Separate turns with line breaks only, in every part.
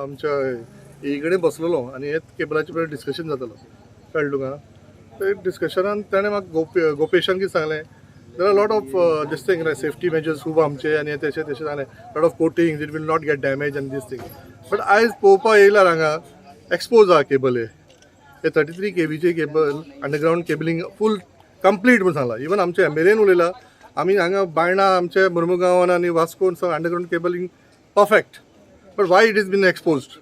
आमच्या इकडे बसलेलो आणि हे केबलाचे पळय डिस्कशन जातालो कळ्ळें तुका. ते डिस्कशनान ताणें म्हाका गोपेशान कितें सांगलें, there are lot of this thing safety measures खूब आमचे आनी तशें सांगलें lot of coatings it will not get damage आनी दीस थिंग. बट आयज पळोवपाक येयल्यार हांगा एक्सपोज आहा केबल हे 33 kVचे केबल अंडरग्रावंड केबलिंग फूल कंप्लीट म्हणून सांगला. इवन आमचे MLAन उलयला आमी हांगा बायणा आमचे मुर्मुगांवान आनी वास्कोन underground cabling perfect. But why it is been exposed?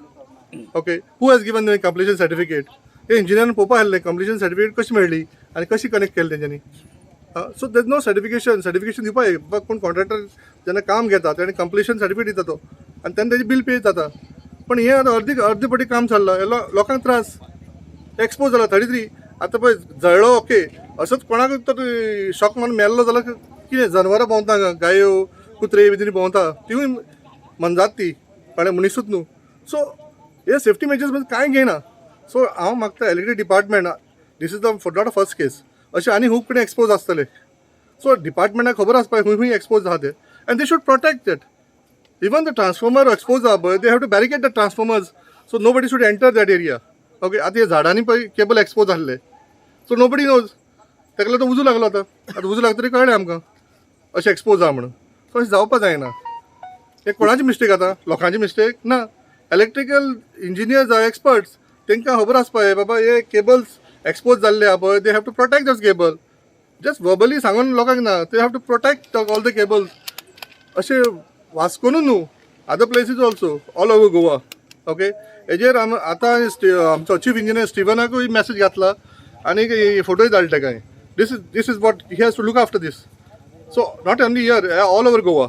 Okay, who has given the completion certificate? हे इंजिनियरान पळोवपाक आसलें कंप्लिशन सर्टिफिकेट कशी मेळ्ळी आनी कशी कनेक्ट केली तेंच्यांनी. सो देर नो सर्टिफिकेशन दिवपाक एक पूण कॉन्ट्रॅक्टर जेन्ना काम घेता तेणे कंप्लिशन सर्टिफिकेट दिता तो आनी तेन्ना तेजी बील पे जाता. पण हे आतां अर्दी पटी काम चल्लां, हे लोकांक त्रास. एक्सपोज जाला 33. आतां पळय जळ्ळो ओके, असोच कोणाक तर शॉक मारून मेल्लो जाल्यार कितें जनवरां भोंवता हांगा, गायो कुत्रे बित्री भोंवता तिवूय मनजात ती कळ्ळें, मनीसूच न्हू. सो हे सेफ्टी मेजर्स कांय घेयना. सो हांव मागता electric department, this is the not a first case, अशें आनी खूब कडेन एक्सपोज आसतले. सो डिपार्टमेंटाक खबर आसपाक खंय एक्सपोज आहा ते and they should protect that. Even the transformer expose आहा पळय, they have to barricade the transformers so nobody should enter that area. Okay, आतां हे झाडांनी पळय केबल एक्सपोज आसले, सो नो बडी नोज. ताका लागून तो उजू लागलो. आतां उजू लागतरी कळ्ळें आमकां अशें एक्सपोज आहा म्हणून. सो अशें जावपाक जायना. हे कोणाची मिस्टेक आतां? लोकांची मिस्टेक ना. इलेक्ट्रिकल इंजिनियर्स आहा, एक्सपर्ट्स, तांकां खबर आसपा जाय बाबा हे केबल्स एक्सपोज जाल्ले आहा पळय, they have to protect this cable. Just verbally सांगून लोकांक ना, they have to protect all the cables. अशें वास्कोनूच न्हू, other places also all over Goa. Okay, हेजेर आतां आमचो चीफ इंजिनियर स्टिवनाकूय मॅसेज घातला आनी फोटोय धाडले ताका. This is what he has to look after this. So not only here, all over Goa.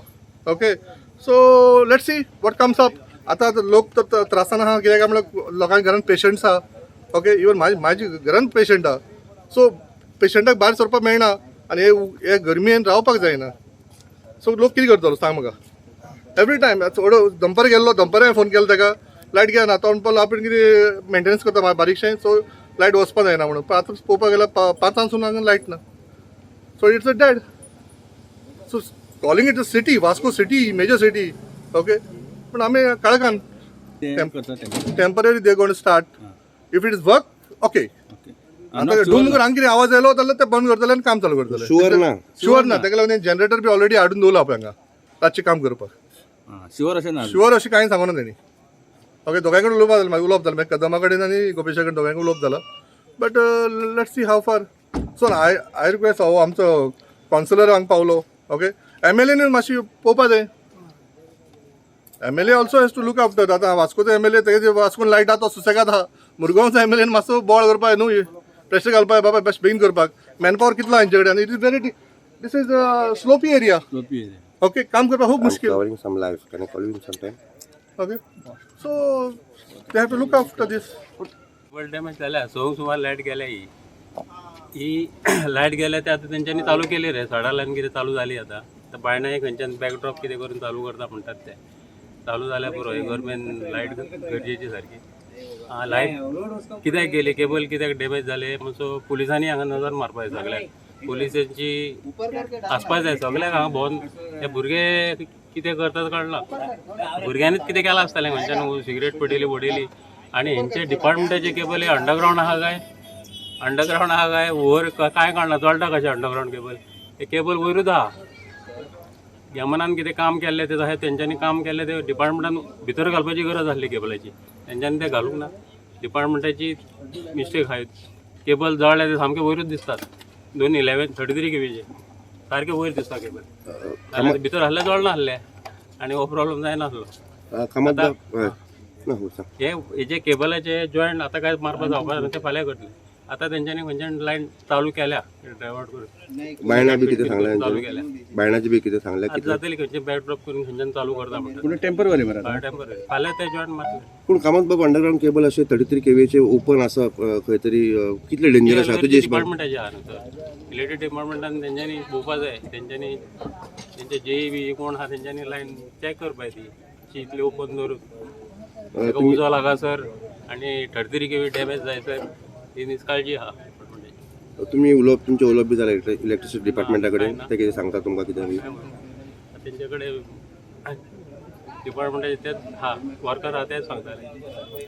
Okay, so let's see what comes up. आतां लोक त्रासान आहा कित्याक म्हळ्यार लोकांच्या घरान पेशंट्स आहा. ओके, इवन म्हाजी घरान पेशंट आहा. सो पेशंटाक भायर सरपाक मेळना आनी हे गरमेन रावपाक जायना. सो लोक कितें करतलो सांग म्हाका. एवरी टायम दनपार गेल्लो, दनपार फोन केलो ताका, लायट घेना. तो म्हणपाक आपण कितें मेंटेनन्स करता बारीकशें, सो लायट वचपाक जायना म्हणून. आतां पळोवपाक गेल्यार 5 हांगा लायट ना. So it's a dead. So calling it a city, Vasco city, major city. Okay, पण आमी काळखान temporary they gone start. If it is work okay. आतां डूम करून हांगा कितें आवाज येयलो जाल्यार ते बंद करतले आनी काम चालू करतले. शुअर ना. ताका लागून जनरेटर बी ऑलरेडी हाडून दवरला पळय हांगा रातचें काम करपाक. शुअर अशें कांय सांगना तेणी. ओके, दोगांय कडेन उलोवप जालें मागीर कदमा कडेन आनी गोपेशा कडेन दोगांयक उलोवप जालां. बट लेट्स सी हाव फार. सो आय रिक्वेस्ट हो आमचो कावन्सिलर हांगा पावलो. ओके, MLAन मातशी पळोवपा जाय. MLA also has to look after. आतां वास्कोचो MLA तेजे वास्कोन लायट आहा तो सुसेगाद आहा. मुरगांवचो MLAन मातसो बोळ करपाक न्हू, प्रेशर घालपाक बाबा बेस्ट बेगीन करपाक. मॅनपावर कितलो हांचे कडेन. It is very this is slopy area. Okay, काम करपाक खूब मुश्कील. Okay, so they have to look after this.
Cable damage जाल्या. सुमार लायट गेल्या. ही लायट गेल्या ते आतां तेंच्यांनी चालू केली रे. 6:30 लायन कितें चालू जाली. आतां बायणा खंयच्यान बॅकड्रॉप कितें करून चालू करता म्हणटात ते. चालू जाल्यार पुरो. हे गव्हर्मेंट लायट गरजेची सारकी. लायट कित्याक गेली, केबल कित्याक डॅमेज जाले सो पुलिसांनी हांगा नजर मारपाक जाय. सगळ्याक पुलिसांची आसपाक जाय सगळ्याक हांगा भोंवन. हे भुरगे कितें करतात कळना. भुरग्यांनीच कितें केलां आसतलें खंयच्यान सिगरेट पडयली आनी हेंचे डिपार्टमेंटाचे केबल हे अंडरग्रावंड आहा काय वयर काय कळना. चलता कशें अंडरग्रावंड केबल. हे केबल वयरूच आहा. यमनान कितें काम केल्लें ते तशें तेंच्यांनी काम केल्लें ते डिपार्टमेंटान भितर घालपाची गरज आसली केबलाची. तेंच्यांनी ते घालूंक ना. डिपार्टमेंटाची मिस्टेक आहाय. केबल जळ्ळे ते सामके वयरूच दिसतात. 33 kVचे सारके वयर दिसता केबल. भितर आहले जळना आहले आनी हो प्रॉब्लेम जायनासलो. हेजे केबलाचे जॉयंट आतां काय मारपाक जावपाक ना, ते फाल्यां करतले. आतां तेंच्यांनी खंयच्यान लायन चालू केल्या ड्रायव्हर करून.
बायणा बी कितें सांगलें
चालू केल्या.
बायणाची बी कितें सांगलें
आतां जातली खंयचे बॅकड्रॉप करून खंयच्यान चालू करता म्हणटा.
पूण टेम्पररी मरे.
टेम्पररी फाल्यां ते जॉयंट मारतले.
पूण कामत बाबा अंडरग्रावंड केबल अशें 33 kVचे ओपन आसा खंय तरी कितले डेंजरस आसा तुजे हिसबान?
डिपार्टमेंटाचे आहा न्हू. इलेक्ट्रीक डिपार्टमेंटान तेंच्यांनी पळोवपा जाय. तेंच्यांनी तेंचे JE कोण आहा तेंच्यांनी लायन चॅक करपाक ती इतली ओपन दवरून उजो लागासर आनी 33 kV डॅमेज जायसर ही निश्काळजी आहा.
तुमी तुमचे उलोवप बी जालें इलेक्ट्रिसिटी डिपार्टमेंटा कडेन, ते कितें सांगता तुमकां कितें बी?
तेंचे कडेन डिपार्टमेंटाचे तेच वर्कर आहा तेच सांगताले